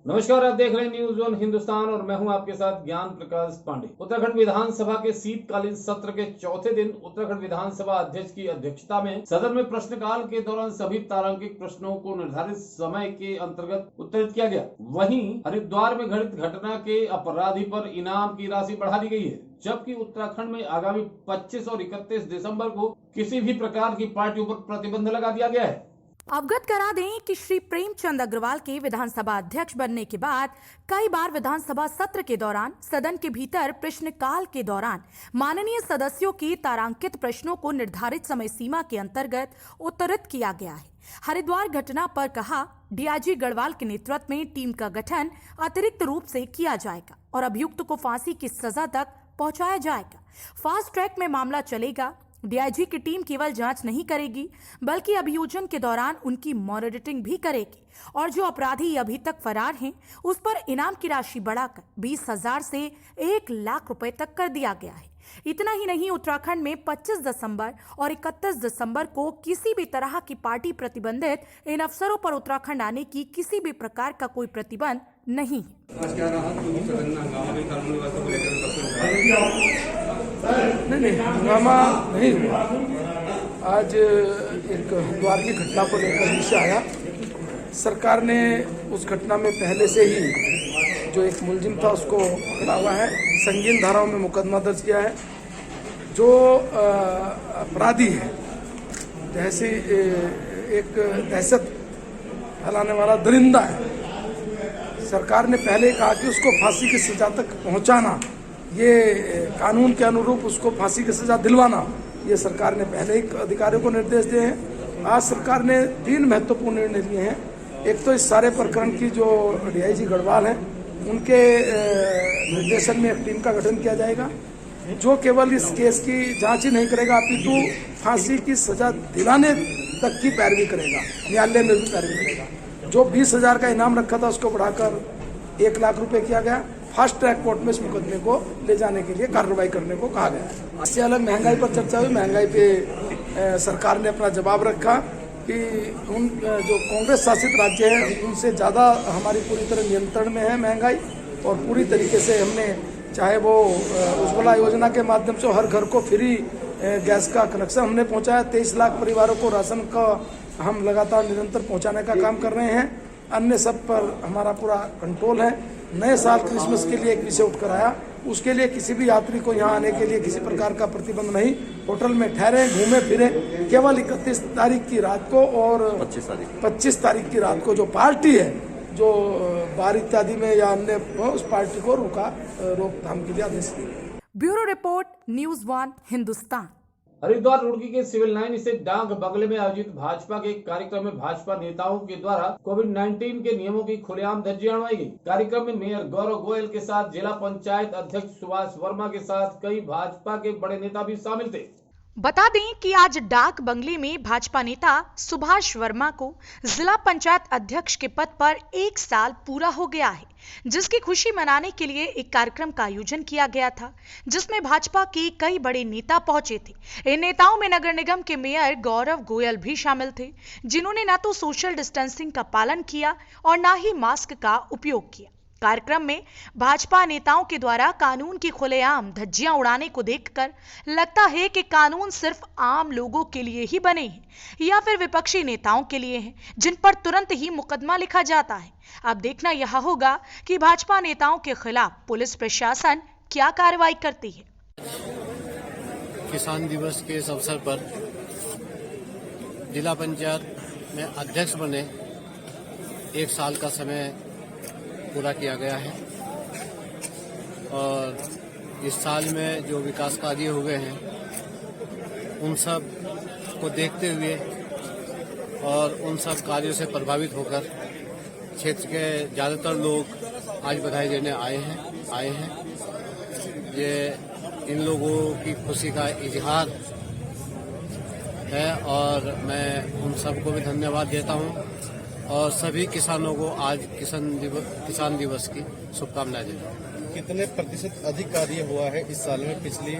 नमस्कार, आप देख रहे हैं न्यूज वन हिंदुस्तान और मैं हूं आपके साथ ज्ञान प्रकाश पांडे। उत्तराखंड विधानसभा के शीतकालीन सत्र के चौथे दिन उत्तराखंड विधानसभा अध्यक्ष की अध्यक्षता में सदन में प्रश्नकाल के दौरान सभी तारांकिक प्रश्नों को निर्धारित समय के अंतर्गत उत्तरित किया गया। वहीं हरिद्वार में घटित घटना के अपराधी पर इनाम की राशि बढ़ा दी गई है, जबकि उत्तराखंड में आगामी 25 और 31 दिसंबर को किसी भी प्रकार की पार्टियों पर प्रतिबंध लगा दिया गया है। अवगत करा दें कि श्री प्रेमचंद अग्रवाल के विधानसभा अध्यक्ष बनने के बाद कई बार विधानसभा सत्र के दौरान सदन के भीतर प्रश्नकाल के दौरान माननीय सदस्यों के तारांकित प्रश्नों को निर्धारित समय सीमा के अंतर्गत उत्तरित किया गया है। हरिद्वार घटना पर कहा, डीआईजी गढ़वाल के नेतृत्व में टीम का गठन अतिरिक्त रूप से किया जाएगा और अभियुक्त को फांसी की सजा तक पहुंचाया जाएगा। फास्ट ट्रैक में मामला चलेगा। डीआईजी की टीम केवल जांच नहीं करेगी बल्कि अभियोजन के दौरान उनकी मॉनिटरिंग भी करेगी और जो अपराधी अभी तक फरार हैं उस पर इनाम की राशि बढ़ाकर 20,000 से 1 लाख रुपए तक कर दिया गया है। इतना ही नहीं, उत्तराखंड में 25 दिसंबर और 31 दिसंबर को किसी भी तरह की पार्टी प्रतिबंधित इन अवसरों पर उत्तराखंड आने की किसी भी प्रकार का कोई प्रतिबंध नहीं है। नहीं, हंगामा नहीं हुआ। आज एक हरिद्वार की घटना को लेकर विषय आया। सरकार ने उस घटना में पहले से ही जो एक मुलजिम था उसको पकड़ा हुआ है, संगीन धाराओं में मुकदमा दर्ज किया है। जो अपराधी है, जैसे एक दहशत फैलाने वाला दरिंदा है, सरकार ने पहले कहा कि उसको फांसी की सजा तक पहुंचाना, ये कानून के अनुरूप उसको फांसी की सजा दिलवाना, ये सरकार ने पहले ही अधिकारियों को निर्देश दिए हैं। आज सरकार ने 3 महत्वपूर्ण निर्णय लिए हैं। एक तो इस सारे प्रकरण की जो डीआईजी गढ़वाल हैं उनके निर्देशन में एक टीम का गठन किया जाएगा, जो केवल इस केस की जांच ही नहीं करेगा अपितु फांसी की सजा दिलाने तक की पैरवी करेगा, न्यायालय में भी पैरवी करेगा। जो 20,000 का इनाम रखा था उसको बढ़ाकर 1 लाख रुपए किया गया। फास्ट ट्रैक कोर्ट में इस मुकदमे को ले जाने के लिए कार्रवाई करने को कहा गया। इससे अलग महंगाई पर चर्चा हुई। महंगाई पे सरकार ने अपना जवाब रखा कि उन जो कांग्रेस शासित राज्य हैं उनसे ज़्यादा हमारी पूरी तरह नियंत्रण में है महंगाई, और पूरी तरीके से हमने, चाहे वो उज्ज्वला योजना के माध्यम से हर घर को फ्री गैस का कनेक्शन हमने पहुँचाया, 23 लाख परिवारों को राशन का हम लगातार निरंतर पहुँचाने का काम कर रहे हैं। अन्य सब पर हमारा पूरा कंट्रोल है। नए साल क्रिसमस के लिए एक विषय उठकर आया, उसके लिए किसी भी यात्री को यहाँ आने के लिए किसी प्रकार का प्रतिबंध नहीं। होटल में ठहरे, घूमे फिरे। केवल 31 तारीख की रात को और 25 तारीख की रात को जो पार्टी है, जो बार इत्यादि में या अन्य, उस पार्टी को रोकथाम के लिए आदेश दिए। Bureau report, news one Hindustan. Haridwar Roorkee के सिविल लाइन स्थित डाक बंगले में आयोजित भाजपा के एक कार्यक्रम में भाजपा नेताओं के द्वारा कोविड-19 के नियमों की खुलेआम धज्जियां उड़ाई गई। कार्यक्रम में मेयर गौरव गोयल के साथ जिला पंचायत अध्यक्ष सुभाष वर्मा के साथ कई भाजपा के बड़े नेता भी शामिल थे। बता दें कि आज डाक बंगले में भाजपा नेता सुभाष वर्मा को जिला पंचायत अध्यक्ष के पद पर 1 साल पूरा हो गया है, जिसकी खुशी मनाने के लिए एक कार्यक्रम का आयोजन किया गया था, जिसमें भाजपा के कई बड़े नेता पहुंचे थे। इन नेताओं में नगर निगम के मेयर गौरव गोयल भी शामिल थे, जिन्होंने न तो सोशल डिस्टेंसिंग का पालन किया और न ही मास्क का उपयोग किया। कार्यक्रम में भाजपा नेताओं के द्वारा कानून की खुलेआम धज्जियां उड़ाने को देखकर लगता है कि कानून सिर्फ आम लोगों के लिए ही बने हैं या फिर विपक्षी नेताओं के लिए हैं, जिन पर तुरंत ही मुकदमा लिखा जाता है। अब देखना यह होगा कि भाजपा नेताओं के खिलाफ पुलिस प्रशासन क्या कार्रवाई करती है। किसान दिवस के इस अवसर पर जिला पंचायत में अध्यक्ष बने 1 साल का समय पूरा किया गया है, और इस साल में जो विकास कार्य हुए हैं उन सब को देखते हुए और उन सब कार्यों से प्रभावित होकर क्षेत्र के ज़्यादातर लोग आज बधाई देने आए हैं। ये इन लोगों की खुशी का इजहार है और मैं उन सबको भी धन्यवाद देता हूँ और सभी किसानों को आज किसान दिवस की शुभकामनाएं देता हूँ। कितने प्रतिशत अधिक कार्य हुआ है इस साल में पिछले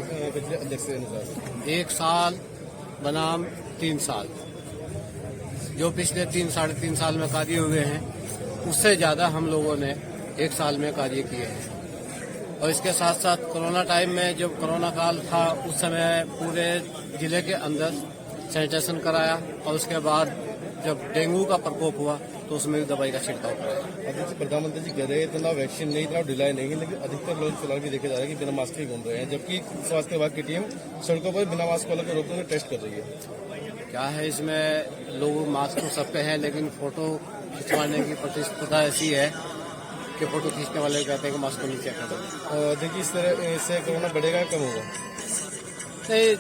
अध्यक्ष के अनुसार? 1 साल बनाम 3 साल, जो पिछले 3 साढ़े 3 साल में कार्य हुए हैं उससे ज़्यादा हम लोगों ने एक साल में कार्य किए हैं। और इसके साथ साथ कोरोना टाइम में जब कोरोना काल था उस समय पूरे जिले के अंदर सैनिटाइजेशन कराया और उसके बाद जब डेंगू का प्रकोप हुआ तो उसमें भी दवाई का छिड़काव कराया। जैसे प्रधानमंत्री जी कह रहे हैं इतना वैक्सीन नहीं, इतना ढिलाई नहीं है, लेकिन अधिकतर लोग फिलहाल भी देखे जा रहे हैं कि बिना मास्क के घूम रहे हैं, जबकि स्वास्थ्य विभाग की टीम सड़कों पर बिना मास्क वालों को रोकने में टेस्ट कर रही है। क्या है इसमें, लोग मास्क तो सब पे हैं लेकिन फोटो खिंचवाने की प्रतिस्पर्धा ऐसी है कि फोटो खींचने वाले कहते हैं कि मास्क को नीचे कर दो। देखिए इस तरह से कोरोना बढ़ेगा कम होगा? नहीं,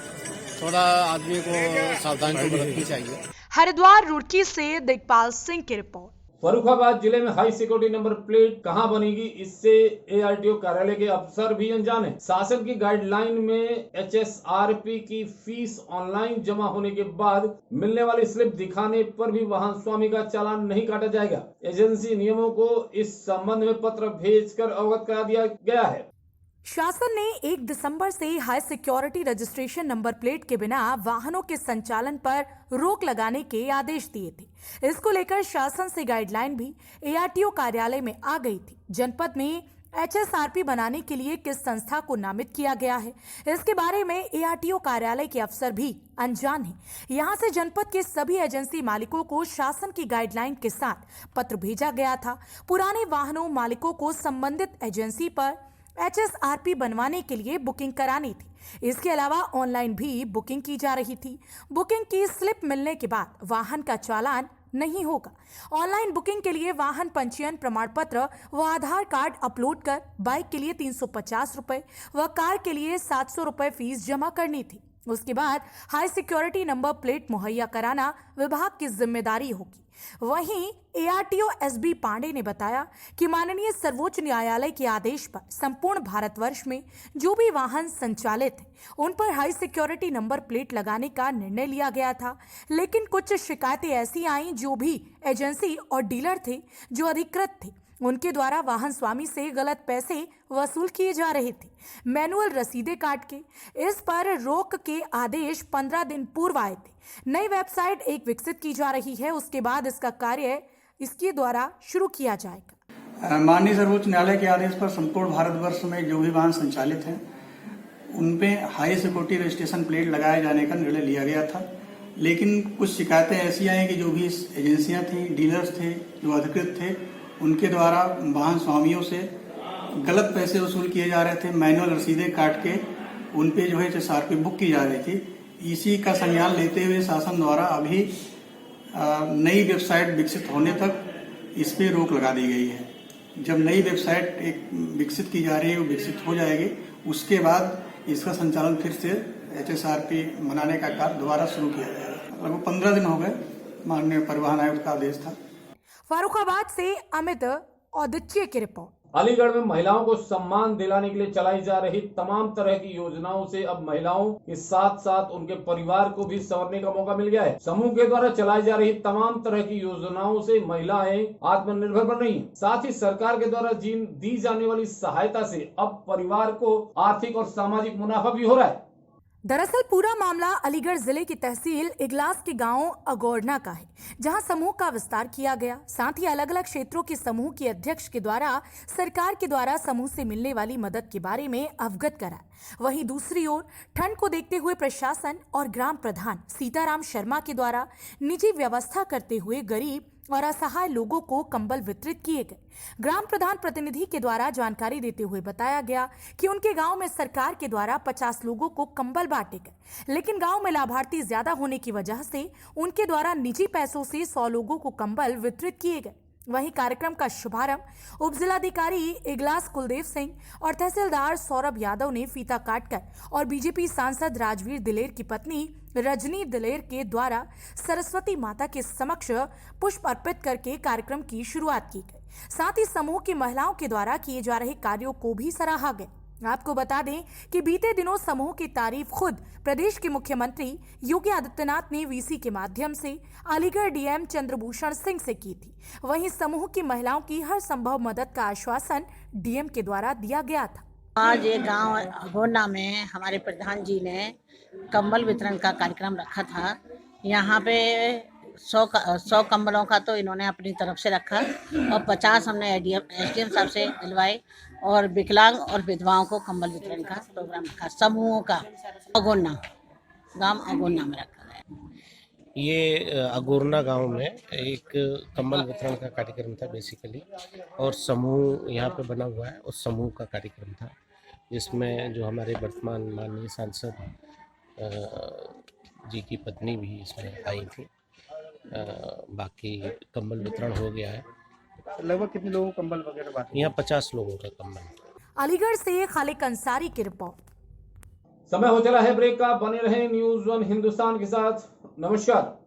थोड़ा आदमी को सावधानी बरतनी चाहिए। हरिद्वार रुड़की से दिग्पाल सिंह की रिपोर्ट। फर्रुखाबाद जिले में हाई सिक्योरिटी नंबर प्लेट कहां बनेगी, इससे एआरटीओ कार्यालय के अफसर भी अनजान हैं। शासन की गाइडलाइन में एचएसआरपी की फीस ऑनलाइन जमा होने के बाद मिलने वाली स्लिप दिखाने पर भी वाहन स्वामी का चालान नहीं काटा जाएगा। एजेंसी नियमों को इस संबंध में पत्र भेजकर अवगत करा दिया गया है। शासन ने 1 दिसंबर से high security registration number plate के बिना वाहनों के संचालन पर रोक लगाने के आदेश दिए थे। इसको लेकर शासन से गाइडलाइन भी एआरटीओ कार्यालय में आ गई थी। जनपद में एचएसआरपी बनाने के लिए किस संस्था को नामित किया गया है, इसके बारे में एआरटीओ कार्यालय के अफसर भी अनजान हैं। यहां से जनपद के सभी एजेंसी मालिकों को शासन की गाइडलाइन के साथ पत्र भेजा गया था। पुराने वाहनों मालिकों को संबंधित एजेंसी पर एचएसआरपी बनवाने के लिए बुकिंग करानी थी। इसके अलावा ऑनलाइन भी बुकिंग की जा रही थी। बुकिंग की स्लिप मिलने के बाद वाहन का चालान नहीं होगा। ऑनलाइन बुकिंग के लिए वाहन पंजीयन प्रमाण पत्र व आधार कार्ड अपलोड कर बाइक के लिए 350 रुपए व कार के लिए 700 रुपए फीस जमा करनी थी। उसके बाद हाई सिक्योरिटी नंबर प्लेट मुहैया कराना विभाग की जिम्मेदारी होगी। वहीं एआरटीओ एसबी पांडे ने बताया कि माननीय सर्वोच्च न्यायालय के आदेश पर संपूर्ण भारतवर्ष में जो भी वाहन संचालित हैं उन पर हाई सिक्योरिटी नंबर प्लेट लगाने का निर्णय लिया गया था, लेकिन कुछ शिकायतें ऐसी आईं जो भी एजेंसी और डीलर थे जो अधिकृत थे उनके द्वारा वाहन स्वामी से गलत पैसे वसूल किए जा रहे थे, मैनुअल रसीदें काट के। इस पर रोक के आदेश 15 दिन पूर्व आए थे। नई वेबसाइट एक विकसित की जा रही है, उसके बाद इसका कार्य इसके द्वारा शुरू किया जाएगा। माननीय सर्वोच्च न्यायालय के आदेश पर संपूर्ण भारतवर्ष में जो भी वाहन संचालित हैं उनपे हाई सिक्योरिटी रजिस्ट्रेशन प्लेट लगाए जाने का निर्णय लिया गया था, लेकिन कुछ शिकायतें ऐसी आई कि जो भी एजेंसियां थी, डीलर्स थे जो अधिकृत थे, उनके द्वारा वाहन स्वामियों से गलत पैसे वसूल किए जा रहे थे, मैनुअल रसीदें काट के उन पे जो है एचएसआरपी बुक की जा रही थी। इसी का संज्ञान लेते हुए शासन द्वारा अभी नई वेबसाइट विकसित होने तक इस पे रोक लगा दी गई है। जब नई वेबसाइट एक विकसित की जा रही है, वो विकसित हो जाएगी, उसके बाद इसका संचालन फिर से एचएसआरपी बनाने का कार्य दोबारा शुरू किया जाएगा। लगभग 15 दिन हो गए, माननीय परिवहन आयुक्त का आदेश था। फर्रुखाबाद से अमित औदित्य की रिपोर्ट। अलीगढ़ में महिलाओं को सम्मान दिलाने के लिए चलाई जा रही तमाम तरह की योजनाओं से अब महिलाओं के साथ साथ उनके परिवार को भी संवरने का मौका मिल गया है। समूह के द्वारा चलाई जा रही तमाम तरह की योजनाओं से महिलाएं आत्मनिर्भर बन रही हैं। साथ ही सरकार के द्वारा दी जाने वाली सहायता से अब परिवार को आर्थिक और सामाजिक मुनाफा भी हो रहा है। दरअसल पूरा मामला अलीगढ़ जिले की तहसील इगलास के गांव अगोड़ना का है, जहां समूह का विस्तार किया गया। साथ ही अलग अलग क्षेत्रों के समूह के अध्यक्ष के द्वारा सरकार के द्वारा समूह से मिलने वाली मदद के बारे में अवगत करा। वहीं दूसरी ओर ठंड को देखते हुए प्रशासन और ग्राम प्रधान सीताराम शर्मा के द्वारा निजी व्यवस्था करते हुए गरीब और असहाय लोगों को कंबल वितरित किए गए। ग्राम प्रधान प्रतिनिधि के द्वारा जानकारी देते हुए बताया गया कि उनके गांव में सरकार के द्वारा 50 लोगों को कंबल बांटे गए, लेकिन गांव में लाभार्थी ज्यादा होने की वजह से उनके द्वारा निजी पैसों से 100 लोगों को कंबल वितरित किए गए। वहीं कार्यक्रम का शुभारंभ उप जिलाधिकारी इगलास कुलदेव सिंह और तहसीलदार सौरभ यादव ने फीता काटकर और बीजेपी सांसद राजवीर दिलेर की पत्नी रजनी दिलेर के द्वारा सरस्वती माता के समक्ष पुष्प अर्पित करके कार्यक्रम की शुरुआत की गई। साथ ही समूह की महिलाओं के द्वारा किए जा रहे कार्यों को भी सराहा गया। आपको बता दें कि बीते दिनों समूह की तारीफ खुद प्रदेश के मुख्यमंत्री योगी आदित्यनाथ ने वीसी के माध्यम से अलीगढ़ डीएम चंद्रभूषण सिंह से की थी। वहीं समूह की महिलाओं की हर संभव मदद का आश्वासन डीएम के द्वारा दिया गया था। आज ये गांव अगोड़ना में हमारे प्रधान जी ने कंबल वितरण का कार्यक्रम रखा था। यहाँ पे 100 कंबलों का तो इन्होंने अपनी तरफ से रखा और 50 हमने एसडीएम साहब से दिलवाए और विकलांग और विधवाओं को कंबल वितरण का प्रोग्राम रखा। समूहों का अगोन्ना गांव अगोन्ना में रखा गया। ये अगोरना गांव में एक कंबल वितरण का कार्यक्रम था बेसिकली, और समूह यहाँ पे बना हुआ है, उस समूह का कार्यक्रम था जिसमें जो हमारे वर्तमान माननीय सांसद जी की पत्नी भी इसमें आई थी। बाकी कंबल वितरण हो गया है। लगभग कितने लोगों को कंबल वगैरह बांटे? यहाँ 50 लोगों का कंबल। अलीगढ़ से खालिक अंसारी की रिपोर्ट। समय हो चला है ब्रेक का, बने रहे न्यूज़ 1 हिंदुस्तान के साथ। नमस्कार।